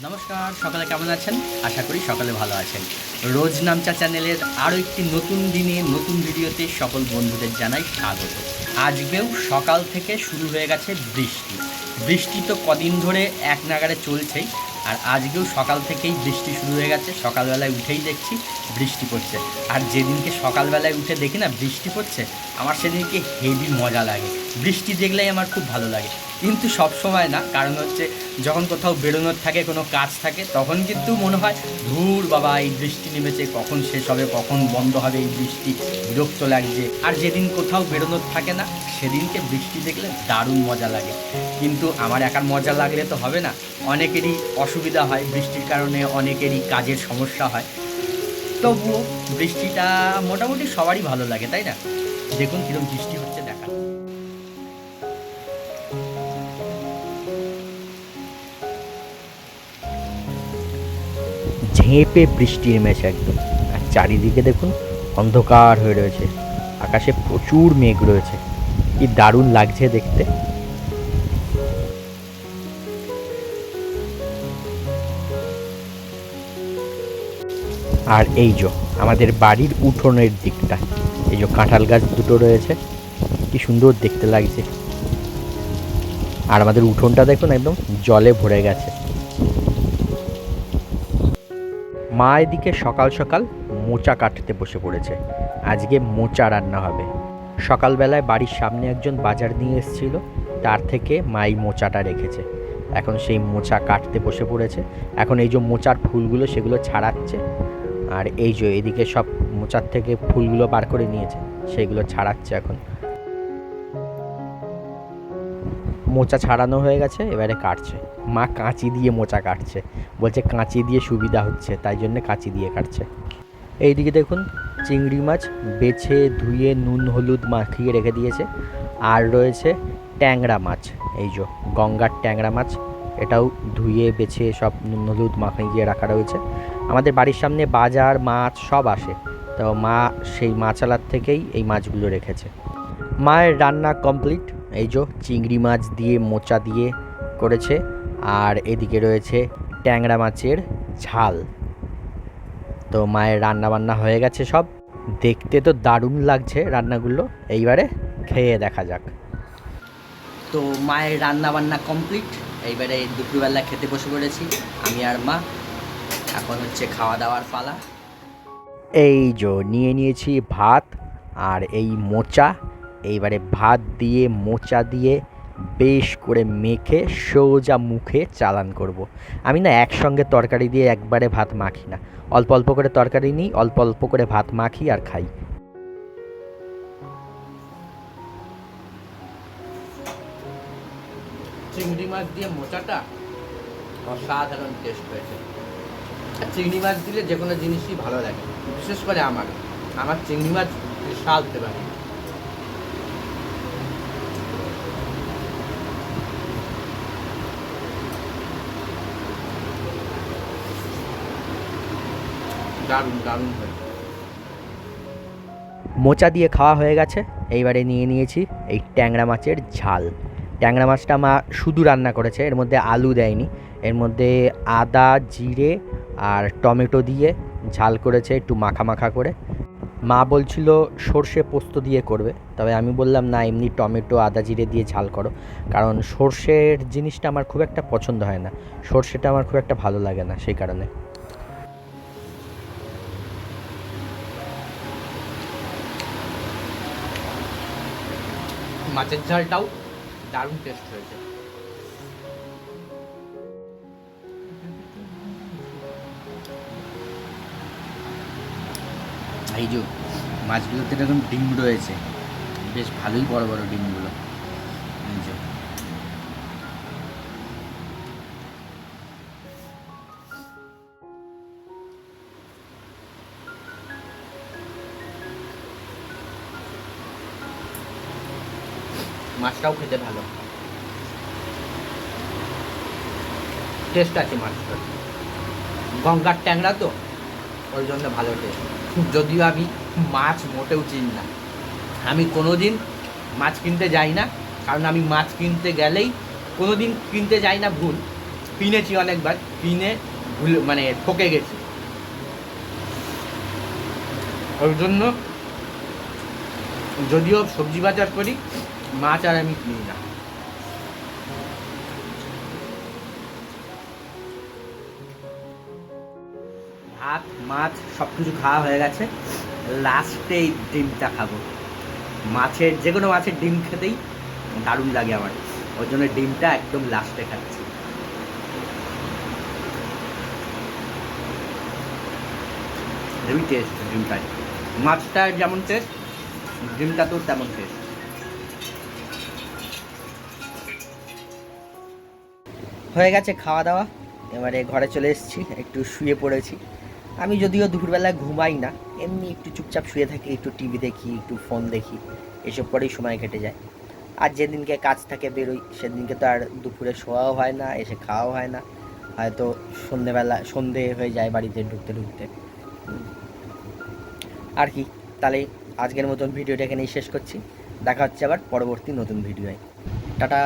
নমস্কার, সকালে কেমন আছেন? আশা করি সকালে ভালো আছেন। রোজ নামচা চ্যানেলের আরও একটি নতুন দিনে নতুন ভিডিওতে সকল বন্ধুদের জানাই স্বাগত। আজকেও সকাল থেকে শুরু হয়ে গেছে বৃষ্টি। বৃষ্টি তো কদিন ধরে এক নাগাড়ে চলছেই, আর আজকেও সকাল থেকেই বৃষ্টি শুরু হয়ে গেছে। সকালবেলায় উঠেই দেখছি বৃষ্টি পড়ছে, আর যেদিনকে সকালবেলায় উঠে দেখি না বৃষ্টি পড়ছে, আমার সেদিনকে হেভি মজা লাগে। বৃষ্টি দেখলেই আমার খুব ভালো লাগে, কিন্তু সব সময় না। কারণ হচ্ছে যখন কোথাও বেরোনোর থাকে, কোনো কাজ থাকে, তখন কিন্তু মনে হয় ধুর বাবা, এই বৃষ্টি নেমেছে, কখন শেষ হবে, কখন বন্ধ হবে এই বৃষ্টি, বিরক্ত লাগছে। আর যেদিন কোথাও বেরোনোর থাকে না, সেদিনকে বৃষ্টি দেখলে দারুণ মজা লাগে। কিন্তু আমার একার মজা লাগলে তো হবে না, অনেকেরই অসুবিধা হয় বৃষ্টির কারণে, অনেকেরই কাজের সমস্যা হয়। তবুও বৃষ্টিটা মোটামুটি সবারই ভালো লাগে, তাই না? দেখুন কীরকম বৃষ্টি হচ্ছে, দেখা। ঝেঁপে বৃষ্টি নেমেছে একদম, আর চারিদিকে দেখুন অন্ধকার হয়ে রয়েছে, আকাশে প্রচুর মেঘ রয়েছে। কি দারুণ লাগছে দেখতে। আর এই যে আমাদের বাড়ির উঠোনের দিকটা, এই যে কাঁঠাল গাছ দুটো রয়েছে, কি সুন্দর দেখতে লাগছে। আর আমাদের উঠোনটা দেখুন একদম জলে ভরে গেছে। মা এদিকে সকাল সকাল মোচা কাটতে বসে পড়েছে। আজকে মোচা রান্না হবে। সকালবেলায় বাড়ির সামনে একজন বাজার নিয়ে এসেছিল, তার থেকে মা এই মোচাটা রেখেছে। এখন সেই মোচা কাটতে বসে পড়েছে। এখন এই যে মোচার ফুলগুলো সেগুলো ছাড়াচ্ছে, আর এই যে এদিকে সব মোচার থেকে ফুলগুলো বার করে নিয়েছে, সেগুলো ছাড়াচ্ছে। এখন মোচা ছাড়ানো হয়ে গেছে, এবারে কাটছে। মা কাঁচি দিয়ে মোচা কাটছে, বলছে কাঁচি দিয়ে সুবিধা হচ্ছে, তাই জন্য কাঁচি দিয়ে কাটছে। এইদিকে দেখুন চিংড়ি মাছ বেছে ধুয়ে নুন হলুদ মাখিয়ে রেখে দিয়েছে। আর রয়েছে ট্যাংরা মাছ, এই যে গঙ্গার ট্যাংরা মাছ, এটাও ধুয়ে বেছে সব নুন হলুদ মাখিয়ে রাখা রয়েছে। আমাদের বাড়ির সামনে বাজার, মাছ সব আসে, তো মা সেই মাছালার থেকেই এই মাছগুলো রেখেছে। মায়ের রান্না কমপ্লিট। এই যে চিংড়ি মাছ দিয়ে মোচা দিয়ে করেছে, আর এদিকে রয়েছে ট্যাংরা মাছের ঝাল। তো মায়ের রান্না বান্না হয়ে গেছে সব। দেখতে তো দারুণ লাগছে রান্নাগুলো, এইবারে খেয়ে দেখা যাক। তো মায়ের রান্না বান্না কমপ্লিট, এইবারে দুপুরবেলা খেতে বসে পড়েছি আমি আর মা। এখন হচ্ছে খাওয়া দাওয়ার পালা। এই যে নিয়ে নিয়েছি ভাত আর এই মোচা। এইবারে ভাত দিয়ে মোচা দিয়ে বেশ করে মেখে সোজা মুখে চালান করব। আমি না একসঙ্গে তরকারি দিয়ে একবারে ভাত মাখি না, অল্প অল্প করে তরকারি নিই, অল্প অল্প করে ভাত মাখি আর খাই। চিংড়ি মাছ দিয়ে মোচাটা অসাধারণ টেস্ট হয়েছে। আর চিংড়ি মাছ দিলে যে কোনো জিনিসই ভালো লাগে, বিশেষ করে আমার চিংড়ি মাছ বিশাল ফেভারিট। দারুণ দারুণ হয়েছে। মোচা দিয়ে খাওয়া হয়ে গেছে, এইবারে নিয়ে নিয়েছি এই ট্যাংরা মাছের ঝাল। ট্যাংরা মাছটা মা শুধু রান্না করেছে, এর মধ্যে আলু দেয়নি। এর মধ্যে আদা জিরে আর টমেটো দিয়ে ঝাল করেছে, একটু মাখা মাখা করে। মা বলছিল সর্ষে পোস্ত দিয়ে করবে, তবে আমি বললাম না, এমনি টমেটো আদা জিরে দিয়ে ঝাল করো। কারণ সর্ষের জিনিসটা আমার খুব একটা পছন্দ হয় না, সর্ষেটা আমার খুব একটা ভালো লাগে না, সেই কারণে। মাছের ঝালটাও দারুণ টেস্ট হয়েছে। এই যে মাছগুলোতে এরকম ডিম রয়েছে, বেশ ভালোই বড় বড় ডিমগুলো। এই যে মাছটাও খেতে ভালো টেস্ট আছে মাছটা, গঙ্গার ট্যাংরা তো, ওই জন্য ভালো টেস্ট। যদিও আমি মাছ মোটেও চিনি না, আমি কোনো দিন মাছ কিনতে যাই না। কারণ আমি মাছ কিনতে গেলেই, কোনো দিন কিনতে যাই না ভুল, কিনেছি অনেকবার, কিনে মানে ঠকে গেছি। ওই জন্য যদিও সবজি বাজার করি, মাছ আর আমি কিনি না। ভাত মাছ সব কিছু খাওয়া হয়ে গেছে, লাস্টে এই ডিমটা খাবো। মাছের যে কোনো মাছের ডিম খেতেই দারুণ লাগে আমার, ওই জন্য ডিমটা একদম লাস্টে খাচ্ছি। হেভি টেস্ট ডিমটায়, মাছটা যেমন টেস্ট ডিমটা তো তেমন টেস্ট। হয়ে গেছে খাওয়া দাওয়া, এবারে ঘরে চলে এসেছি, একটু শুয়ে পড়েছি। আমি যদিও দুপুরবেলা ঘুমাই না, এমনি একটু চুপচাপ শুয়ে থাকি, একটু টিভি দেখি, একটু ফোন দেখি, এসব করেই সময় কেটে যায়। আর যেদিনকে কাজ থাকে বেরোই, সেদিনকে তো আর দুপুরে শোয়াও হয় না, এসে খাওয়াও হয় না, হয়তো সন্ধে হয়ে যায় বাড়িতে ঢুকতে ঢুকতে। আর কি, তাহলে আজকের মতন ভিডিওটা এখানেই শেষ করছি। দেখা হচ্ছে আবার পরবর্তী নতুন ভিডিওয়। টাটা।